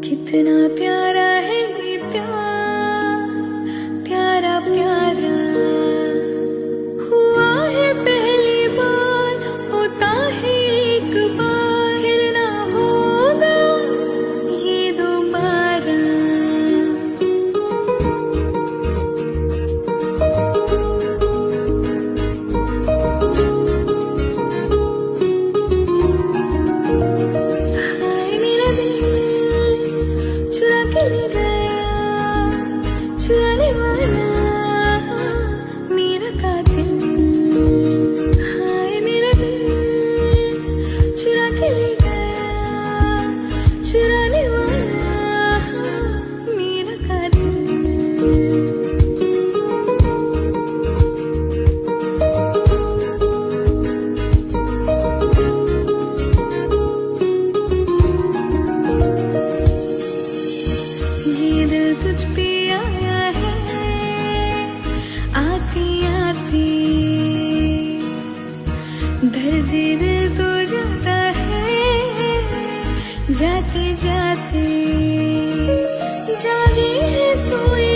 कितना प्यारा है ये प्यार, प्यारा प्यारा हुआ है पहली बार, होता है एक बार, फिर ना होगा ये दोबारा। हाय मेरा दिल चुरा के ले गया, चुराने वाला मेरा कातिल। हाय मेरा दिल चुरा के ले गया, चुराने वाला मेरा कातिल। ये दिल तुझ पे आया है आती आती, दर्द दिल तो जाता है जाते जाते। जागे है सोए